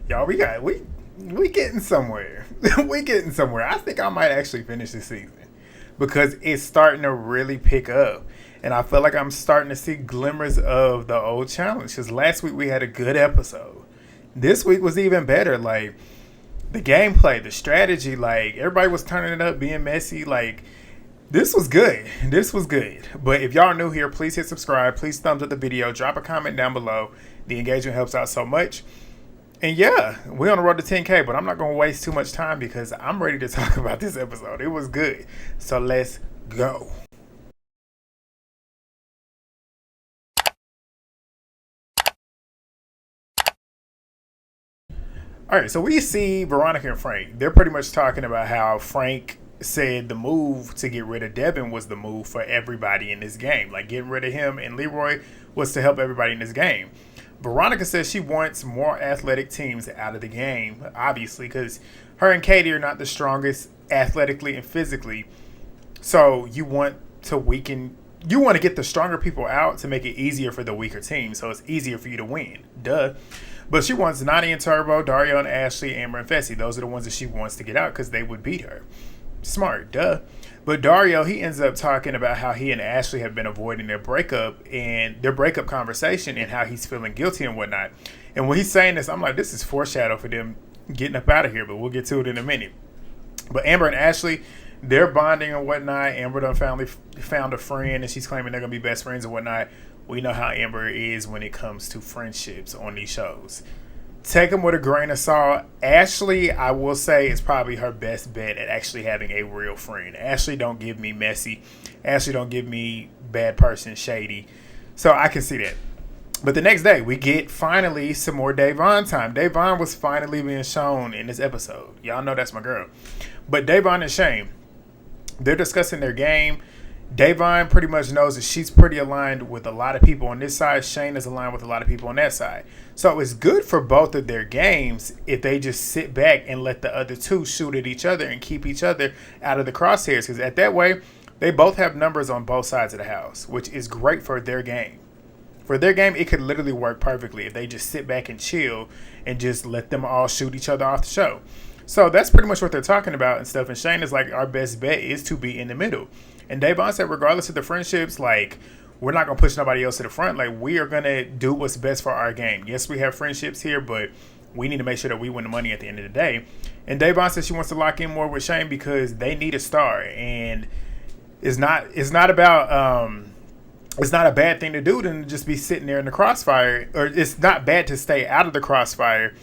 Y'all, we getting somewhere. We getting somewhere. I think I might actually finish this season because it's starting to really pick up. And I feel like I'm starting to see glimmers of the old challenge. Because last week we had a good episode. This week was even better. Like, the gameplay, the strategy, like, everybody was turning it up, being messy. Like, this was good. This was good. But if y'all are new here, please hit subscribe. Please thumbs up the video. Drop a comment down below. The engagement helps out so much. And yeah, we're on the road to 10K, but I'm not going to waste too much time because I'm ready to talk about this episode. It was good. So let's go. All right, so we see Veronica and Frank. They're pretty much talking about how Frank said the move to get rid of Devin was the move for everybody in this game. Like, getting rid of him and Leroy was to help everybody in this game. Veronica says she wants more athletic teams out of the game, obviously, because her and Katie are not the strongest athletically and physically. So you want to get the stronger people out to make it easier for the weaker team, so it's easier for you to win. Duh. But she wants Nany and Turbo, Dario and Ashley, Amber and Fessy. Those are the ones that she wants to get out because they would beat her. Smart, duh. But Dario, he ends up talking about how he and Ashley have been avoiding their breakup conversation and how he's feeling guilty and whatnot. And when he's saying this, I'm like, this is foreshadow for them getting up out of here, but we'll get to it in a minute. But Amber and Ashley, they're bonding and whatnot. Amber done finally found a friend and she's claiming they're going to be best friends and whatnot. We know how Amber is when it comes to friendships on these shows. Take them with a grain of salt. Ashley, I will say, is probably her best bet at actually having a real friend. Ashley don't give me messy. Ashley don't give me bad person, shady. So I can see that. But the next day, we get finally some more Devin time. Devin was finally being shown in this episode. Y'all know that's my girl. But Devin and Shane, they're discussing their game. Devin pretty much knows that she's pretty aligned with a lot of people on this side. Shane is aligned with a lot of people on that side. So it's good for both of their games if they just sit back and let the other two shoot at each other and keep each other out of the crosshairs. Because at that way, they both have numbers on both sides of the house, which is great for their game. For their game, it could literally work perfectly if they just sit back and chill and just let them all shoot each other off the show. So that's pretty much what they're talking about and stuff. And Shane is like, our best bet is to be in the middle. And Devin said, regardless of the friendships, like, we're not going to push nobody else to the front. Like, we are going to do what's best for our game. Yes, we have friendships here, but we need to make sure that we win the money at the end of the day. And Devin said she wants to lock in more with Shane because they need a star. And it's not about, it's not a bad thing to do than to just be sitting there in the crossfire. Or it's not bad to stay out of the crossfire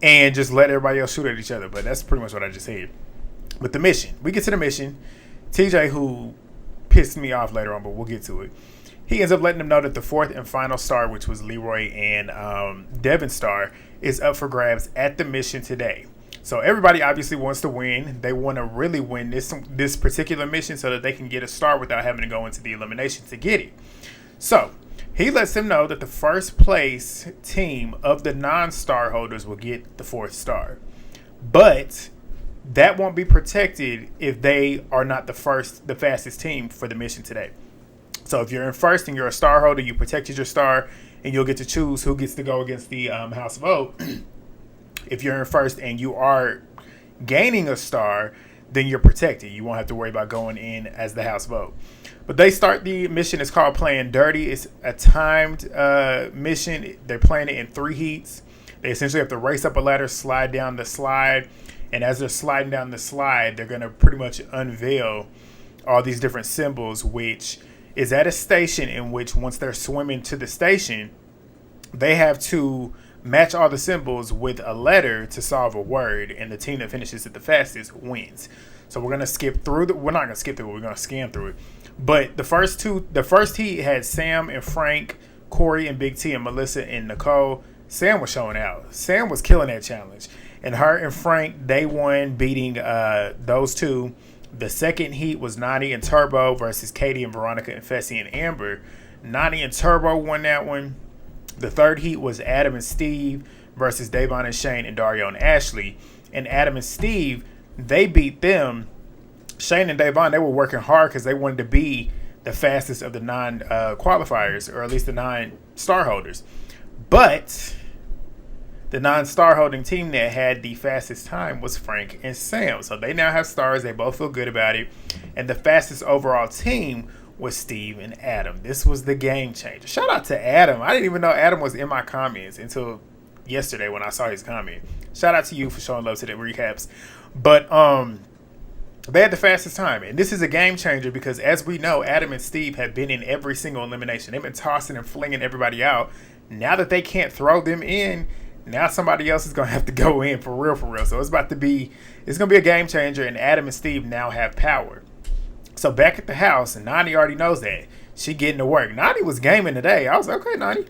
and just let everybody else shoot at each other. But that's pretty much what I just said. But the mission. We get to the mission. TJ, who pissed me off later on, but we'll get to it. He ends up letting them know that the fourth and final star, which was Leroy and Devin's star, is up for grabs at the mission today. So everybody obviously wants to win. They want to really win this particular mission so that they can get a star without having to go into the elimination to get it. So he lets them know that the first place team of the non-star holders will get the fourth star. But that won't be protected if they are not the fastest team for the mission today. So if you're in first and you're a star holder, you protected your star and you'll get to choose who gets to go against the house vote. If you're in first and you are gaining a star, then you're protected. You won't have to worry about going in as the house vote. But they start the mission. It's called Playing Dirty. It's a timed mission. They're playing it in 3 heats. They essentially have to race up a ladder, slide down the slide. And as they're sliding down the slide, they're going to pretty much unveil all these different symbols, which is at a station in which once they're swimming to the station, they have to match all the symbols with a letter to solve a word. And the team that finishes it the fastest wins. So we're going to skip through we're not going to skip through it. We're going to scan through it. But the first heat had Sam and Frank, Corey and Big T and Melissa and Nicole. Sam was showing out. Sam was killing that challenge. And her and Frank, they won, beating those two. The second heat was Nany and Turbo versus Katie and Veronica and Fessy and Amber. Nany and Turbo won that one. The third heat was Adam and Steve versus Devin and Shane and Dario and Ashley. And Adam and Steve, they beat them. Shane and Devin, they were working hard because they wanted to be the fastest of the non-qualifiers, or at least the 9 star holders. But The non-star holding team that had the fastest time was Frank and Sam. So they now have stars. They both feel good about it. And the fastest overall team was Steve and Adam. This was the game changer. Shout out to Adam. I didn't even know Adam was in my comments until yesterday when I saw his comment. Shout out to you for showing love to the recaps. But they had the fastest time. And this is a game changer because, as we know, Adam and Steve have been in every single elimination. They've been tossing and flinging everybody out. Now that they can't throw them in, now somebody else is going to have to go in for real, for real. So it's going to be a game changer, and Adam and Steve now have power. So back at the house, and Nany already knows that. She getting to work. Nany was gaming today. I was like, okay, Nany.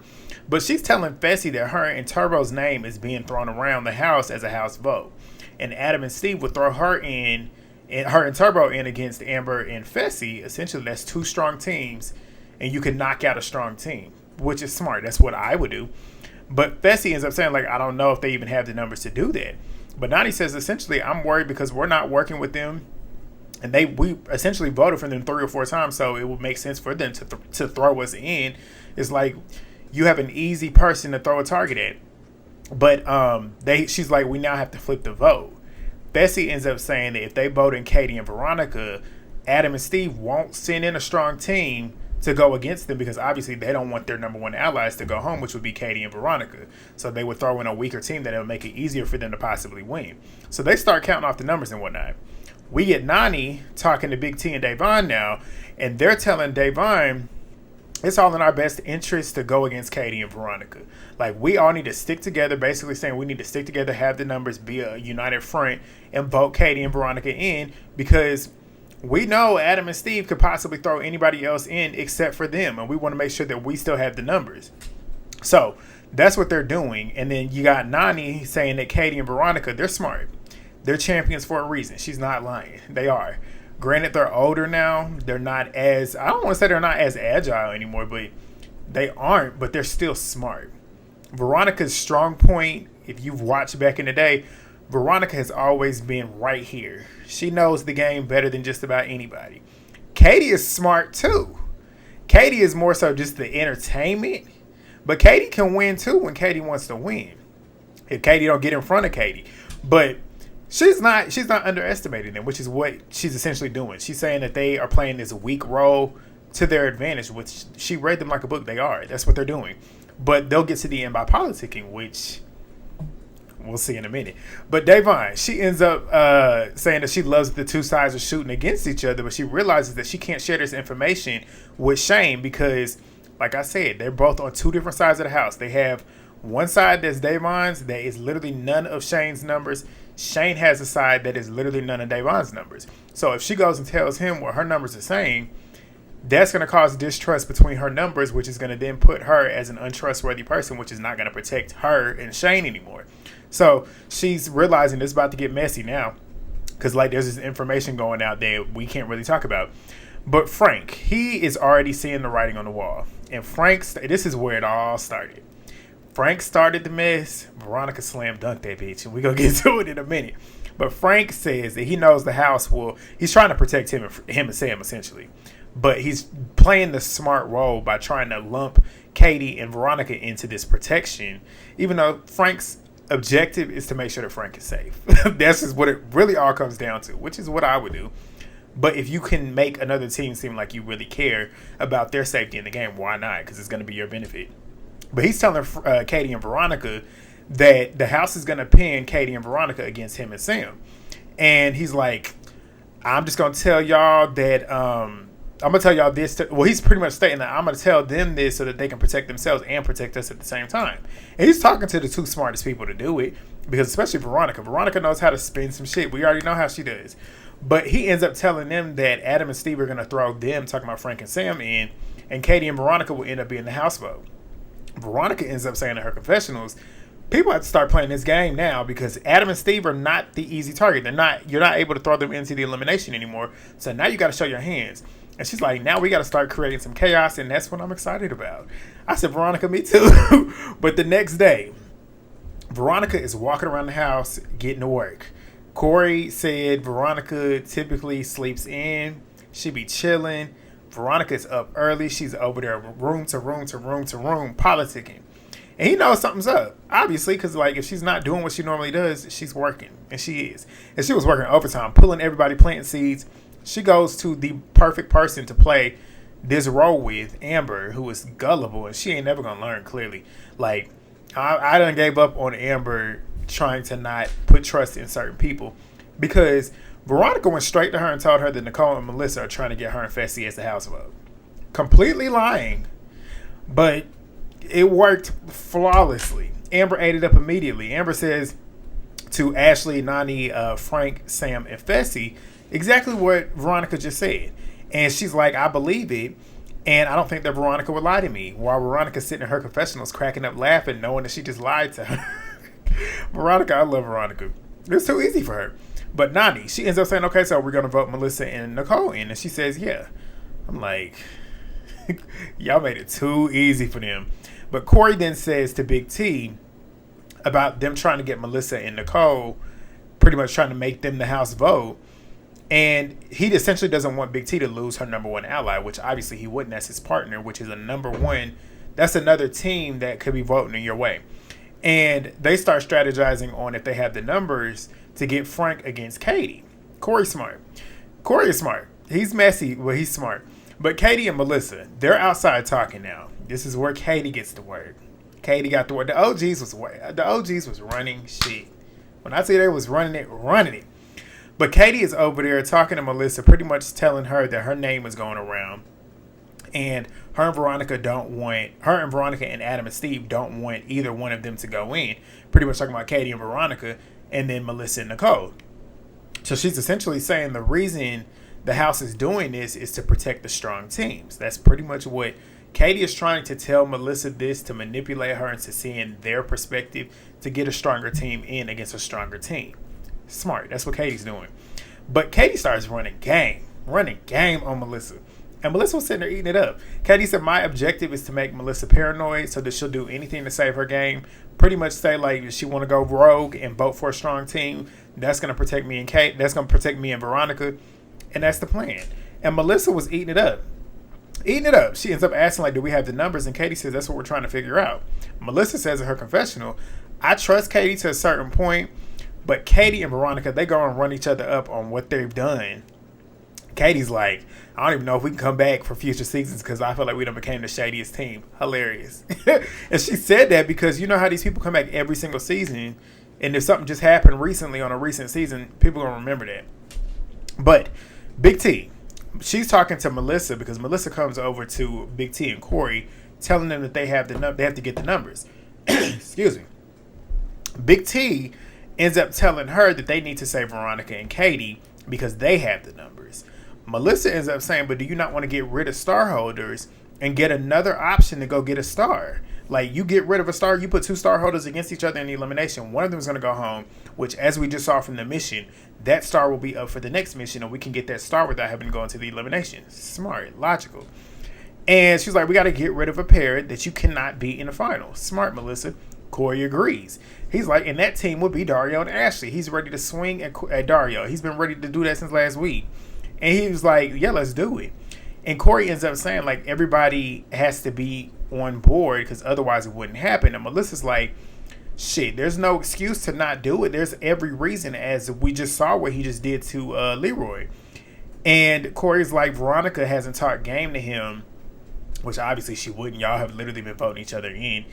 But she's telling Fessy that her and Turbo's name is being thrown around the house as a house vote. And Adam and Steve would throw her and Turbo in against Amber and Fessy. Essentially, that's two strong teams, and you can knock out a strong team, which is smart. That's what I would do. But Fessy ends up saying, like, I don't know if they even have the numbers to do that. But Nany says, essentially, I'm worried because we're not working with them. And we essentially voted for them 3 or 4 times, so it would make sense for them to throw us in. It's like you have an easy person to throw a target at. But she's like, we now have to flip the vote. Fessy ends up saying that if they vote in Katie and Veronica, Adam and Steve won't send in a strong team to go against them because obviously they don't want their number one allies to go home, which would be Katie and Veronica. So they would throw in a weaker team that would make it easier for them to possibly win. So they start counting off the numbers and whatnot. We get Nany talking to Big T and Devin now, and they're telling Devin it's all in our best interest to go against Katie and Veronica. Like, we all need to stick together, basically saying we need to stick together, have the numbers, be a united front, and vote Katie and Veronica in because we know Adam and Steve could possibly throw anybody else in except for them, and we want to make sure that we still have the numbers. So that's what they're doing. And then you got Nany saying that Katie and Veronica, they're smart. They're champions for a reason. She's not lying. They are. Granted, they're older now. They're not as, I don't want to say they're not as agile anymore, but they aren't, but they're still smart. Veronica's strong point, if you've watched back in the day, Veronica has always been right here. She knows the game better than just about anybody. Katie is smart too. Katie is more so just the entertainment, but Katie can win too when Katie wants to win. If Katie don't get in front of Katie, but she's not underestimating them, which is what she's essentially doing. She's saying that they are playing this weak role to their advantage, which she read them like a book. They are. That's what they're doing. But they'll get to the end by politicking, which we'll see in a minute. But Devin, she ends up saying that she loves the two sides of shooting against each other, but she realizes that she can't share this information with Shane because, like I said, they're both on two different sides of the house. They have one side that's Devin's that is literally none of Shane's numbers. Shane has a side that is literally none of Devin's numbers. So if she goes and tells him what her numbers are saying, that's going to cause distrust between her numbers, which is going to then put her as an untrustworthy person, which is not going to protect her and Shane anymore. So she's realizing it's about to get messy now because, like, there's this information going out that we can't really talk about. But Frank, he is already seeing the writing on the wall. And this is where it all started. Frank started the mess. Veronica slam dunked that bitch, and we're going to get to it in a minute. But Frank says that he knows the house he's trying to protect him and Sam, essentially. But he's playing the smart role by trying to lump Katie and Veronica into this protection, even though Frank's objective is to make sure that Frank is safe. That's just what it really all comes down to, which is what I would do. But if you can make another team seem like you really care about their safety in the game, why not? Because it's going to be your benefit. But he's telling Katie and Veronica that the house is going to pin Katie and Veronica against him and Sam. And he's like, I'm just going to tell y'all that I'm going to tell y'all this. He's pretty much stating that I'm going to tell them this so that they can protect themselves and protect us at the same time. And he's talking to the two smartest people to do it because especially Veronica. Veronica knows how to spin some shit. We already know how she does. But he ends up telling them that Adam and Steve are going to throw them, talking about Frank and Sam, in, and Katie and Veronica will end up being the house vote. Veronica ends up saying in her confessionals, people have to start playing this game now because Adam and Steve are not the easy target. You're not able to throw them into the elimination anymore. So now you got to show your hands. And she's like, now we got to start creating some chaos, and that's what I'm excited about. I said, Veronica, me too. But the next day, Veronica is walking around the house getting to work. Corey said Veronica typically sleeps in. She be chilling. Veronica's up early. She's over there room to room to room to room politicking. And he knows something's up, obviously, because, like, if she's not doing what she normally does, she's working. And she is. And she was working overtime, pulling everybody, planting seeds. She goes to the perfect person to play this role with, Amber, who is gullible, and she ain't never going to learn, clearly. Like, I done gave up on Amber trying to not put trust in certain people because Veronica went straight to her and told her that Nicole and Melissa are trying to get her and Fessy as the house vote. Completely lying, but it worked flawlessly. Amber ate it up immediately. Amber says to Ashley, Nany, Frank, Sam, and Fessy exactly what Veronica just said. And she's like, I believe it. And I don't think that Veronica would lie to me. While Veronica's sitting in her confessionals cracking up laughing, knowing that she just lied to her. Veronica, I love Veronica. It's too easy for her. But Nany, she ends up saying, okay, so we're going to vote Melissa and Nicole in. And she says, yeah. I'm like, y'all made it too easy for them. But Corey then says to Big T about them trying to get Melissa and Nicole, pretty much trying to make them the house vote. And he essentially doesn't want Big T to lose her number one ally, which obviously he wouldn't as his partner, which is a number one. That's another team that could be voting in your way. And they start strategizing on if they have the numbers to get Frank against Katie. Corey's smart. Corey is smart. He's messy, but he's smart. But Katie and Melissa, they're outside talking now. This is where Katie gets the word. Katie got the word. The OGs was running shit. When I say they was running it. But Katie is over there talking to Melissa, pretty much telling her that her name is going around. And her and Veronica and Adam and Steve don't want either one of them to go in. Pretty much talking about Katie and Veronica and then Melissa and Nicole. So she's essentially saying the reason the house is doing this is to protect the strong teams. That's pretty much what Katie is trying to tell Melissa this, to manipulate her into seeing their perspective to get a stronger team in against a stronger team. Smart. That's what Katie's doing. But Katie starts running game on Melissa. And Melissa was sitting there eating it up. Katie said, my objective is to make Melissa paranoid so that she'll do anything to save her game. Pretty much say, like, if she want to go rogue and vote for a strong team, that's going to protect me and Kate. That's going to protect me and Veronica. And that's the plan. And Melissa was eating it up. She ends up asking, like, do we have the numbers? And Katie says, that's what we're trying to figure out. Melissa says in her confessional, I trust Katie to a certain point, but Katie and Veronica, they go and run each other up on what they've done. Katie's like, I don't even know if we can come back for future seasons because I feel like we done became the shadiest team. Hilarious. And she said that because you know how these people come back every single season, and if something just happened recently on a recent season, people are going to remember that. But Big T, she's talking to Melissa because Melissa comes over to Big T and Corey telling them that they have to get the numbers. Excuse me. Big T ends up telling her that they need to say Veronica and Katie because they have the numbers. Melissa ends up saying, but do you not want to get rid of star holders and get another option to go get a star? Like, you get rid of a star, you put two star holders against each other in the elimination. One of them is going to go home, which, as we just saw from the mission, that star will be up for the next mission, and we can get that star without having to go into the elimination. Smart, logical. And she's like, we got to get rid of a pair that you cannot beat in the final. Smart, Melissa. Corey agrees. He's like, and that team would be Dario and Ashley. He's ready to swing at Dario. He's been ready to do that since last week. And he was like, yeah, let's do it. And Corey ends up saying, like, everybody has to be on board because otherwise it wouldn't happen. And Melissa's like, shit, there's no excuse to not do it. There's every reason, as we just saw what he just did to Leroy. And Corey's like, Veronica hasn't talked game to him, which obviously she wouldn't. Y'all have literally been voting each other in.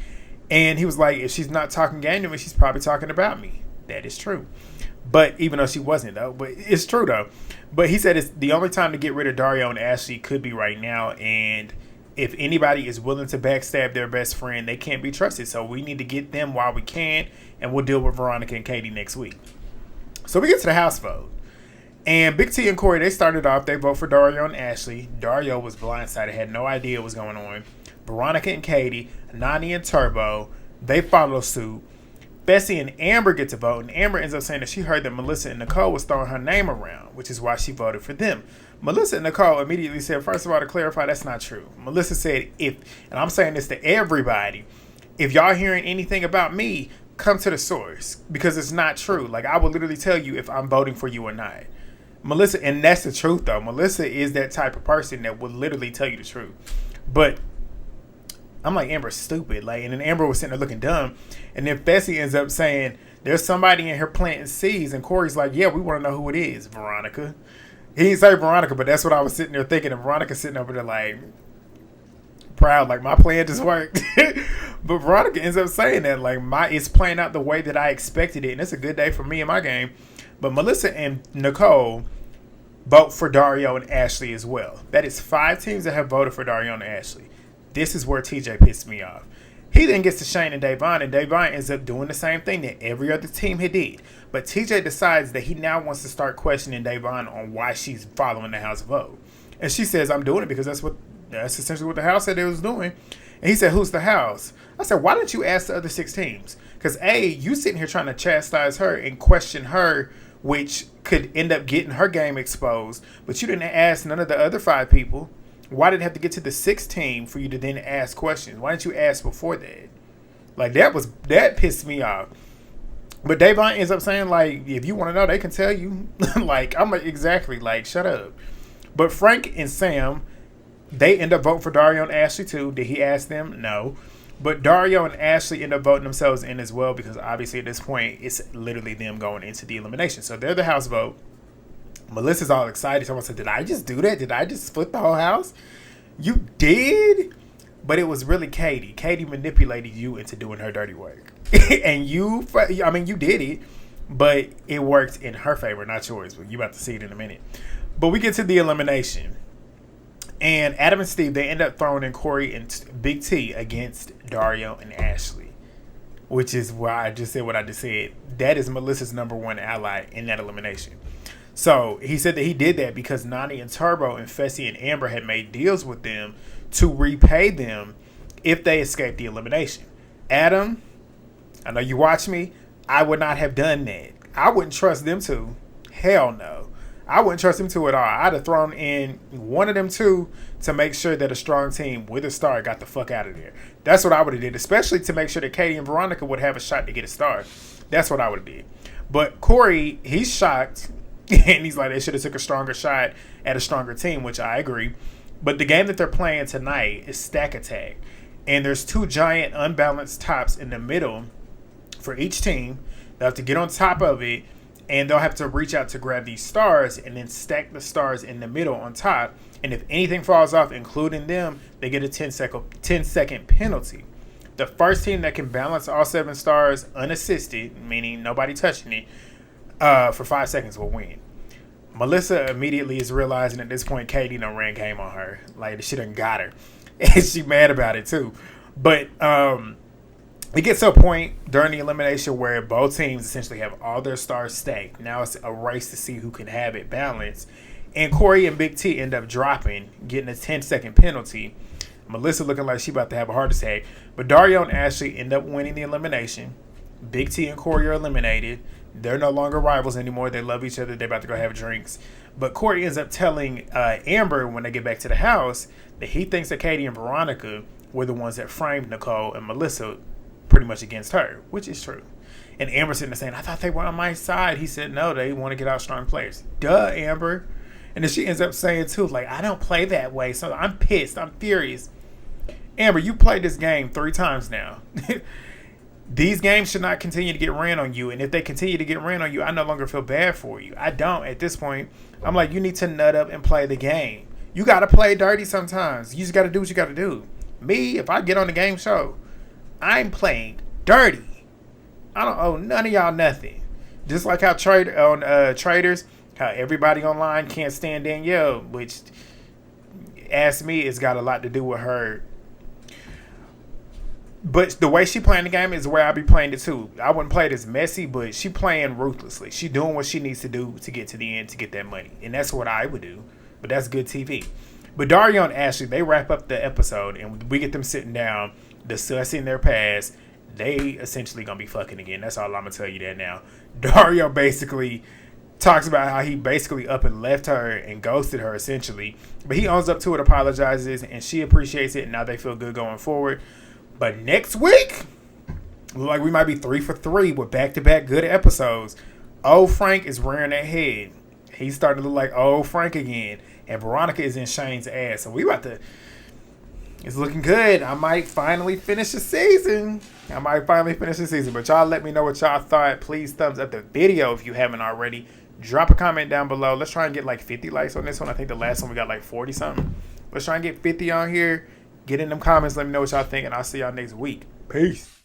And he was like, if she's not talking game to me, she's probably talking about me. That is true. But even though she wasn't, though. But it's true, though. But he said it's the only time to get rid of Dario and Ashley could be right now. And if anybody is willing to backstab their best friend, they can't be trusted. So we need to get them while we can. And we'll deal with Veronica and Katie next week. So we get to the house vote. And Big T and Corey, they started off. They vote for Dario and Ashley. Dario was blindsided, had no idea what was going on. Veronica and Katie, Nany and Turbo, they follow suit. Fessy and Amber get to vote, and Amber ends up saying that she heard that Melissa and Nicole was throwing her name around, which is why she voted for them. Melissa and Nicole immediately said, first of all, to clarify, that's not true. Melissa said, and I'm saying this to everybody, if y'all hearing anything about me, come to the source, because it's not true. Like, I will literally tell you if I'm voting for you or not. Melissa, and that's the truth, though. Melissa is that type of person that will literally tell you the truth. But I'm like, Amber's stupid. Like, and then Amber was sitting there looking dumb. And then Fessy ends up saying, there's somebody in here planting seeds. And Corey's like, yeah, we want to know who it is, Veronica. He didn't say Veronica, but that's what I was sitting there thinking. And Veronica's sitting over there like, proud, like, my plan just worked. But Veronica ends up saying that, like, it's playing out the way that I expected it. And it's a good day for me in my game. But Melissa and Nicole vote for Dario and Ashley as well. That is 5 teams that have voted for Dario and Ashley. This is where TJ pissed me off. He then gets to Shane and Devin, and Devin ends up doing the same thing that every other team had did. But TJ decides that he now wants to start questioning Devin on why she's following the house vote. And she says, I'm doing it because that's essentially what the house said it was doing. And he said, who's the house? I said, why don't you ask the other 6 teams? Because A, you sitting here trying to chastise her and question her, which could end up getting her game exposed. But you didn't ask none of the other 5 people. Why did it have to get to the 6th team for you to then ask questions? Why didn't you ask before that? Like, that pissed me off. But Devin ends up saying, like, if you want to know, they can tell you. Like, I'm like, exactly. Like, shut up. But Frank and Sam, they end up voting for Dario and Ashley too. Did he ask them? No. But Dario and Ashley end up voting themselves in as well because obviously at this point, it's literally them going into the elimination. So they're the house vote. Melissa's all excited. Someone said, did I just do that? Did I just split the whole house? You did? But it was really Katie. Katie manipulated you into doing her dirty work. And you did it, but it worked in her favor, not yours. But you're about to see it in a minute. But we get to the elimination. And Adam and Steve, they end up throwing in Corey and Big T against Dario and Ashley. Which is why I just said what I just said. That is Melissa's number 1 ally in that elimination. So he said that he did that because Nany and Turbo and Fessy and Amber had made deals with them to repay them if they escaped the elimination. Adam, I know you watch me. I would not have done that. I wouldn't trust them two. Hell no. I wouldn't trust them two at all. I'd have thrown in one of them two to make sure that a strong team with a star got the fuck out of there. That's what I would have did, especially to make sure that Katie and Veronica would have a shot to get a star. That's what I would have did. But Corey, he's shocked. And he's like, they should have took a stronger shot at a stronger team, which I agree. But the game that they're playing tonight is Stack Attack. And there's 2 giant unbalanced tops in the middle for each team. They'll have to get on top of it, and they'll have to reach out to grab these stars and then stack the stars in the middle on top. And if anything falls off, including them, they get a 10-second penalty. The first team that can balance all 7 stars unassisted, meaning nobody touching it, for 5 seconds will win. Melissa immediately is realizing at this point Katie done ran game on her. Like, she done got her. And she mad about it too. But it gets to a point during the elimination where both teams essentially have all their stars staked. Now it's a race to see who can have it balanced. And Corey and Big T end up dropping, getting a 10-second penalty. Melissa looking like she about to have a heart attack. But Dario and Ashley end up winning the elimination. Big T and Corey are eliminated. They're no longer rivals anymore. They love each other. They're about to go have drinks. But Corey ends up telling Amber when they get back to the house that he thinks that Katie and Veronica were the ones that framed Nicole and Melissa pretty much against her, which is true. And Amber sitting there saying, I thought they were on my side. He said, no, they want to get out strong players. Duh, Amber. And then she ends up saying, too, like, I don't play that way, so I'm pissed. I'm furious. Amber, you played this game 3 times now. These games should not continue to get ran on you. And if they continue to get ran on you, I no longer feel bad for you. I don't at this point. I'm like, you need to nut up and play the game. You got to play dirty sometimes. You just got to do what you got to do. Me, if I get on the game show, I'm playing dirty. I don't owe none of y'all nothing. Just like how traders, how everybody online can't stand Danielle, which, ask me, it's got a lot to do with her. But the way she playing the game is the way I be playing it too. I wouldn't play it as messy, but she playing ruthlessly. She doing what she needs to do to get to the end to get that money. And that's what I would do. But that's good TV. But Dario and Ashley, they wrap up the episode and we get them sitting down, discussing their past. They essentially going to be fucking again. That's all I'm going to tell you that now. Dario basically talks about how he basically up and left her and ghosted her essentially. But he owns up to it, apologizes, and she appreciates it. And now they feel good going forward. But next week, look like we might be 3 for 3 with back-to-back good episodes. Old Frank is rearing that head. He's starting to look like old Frank again. And Veronica is in Shane's ass. So we about to... It's looking good. I might finally finish the season. But y'all let me know what y'all thought. Please thumbs up the video if you haven't already. Drop a comment down below. Let's try and get like 50 likes on this one. I think the last one we got like 40 something. Let's try and get 50 on here. Get in them comments. Let me know what y'all think. And I'll see y'all next week. Peace.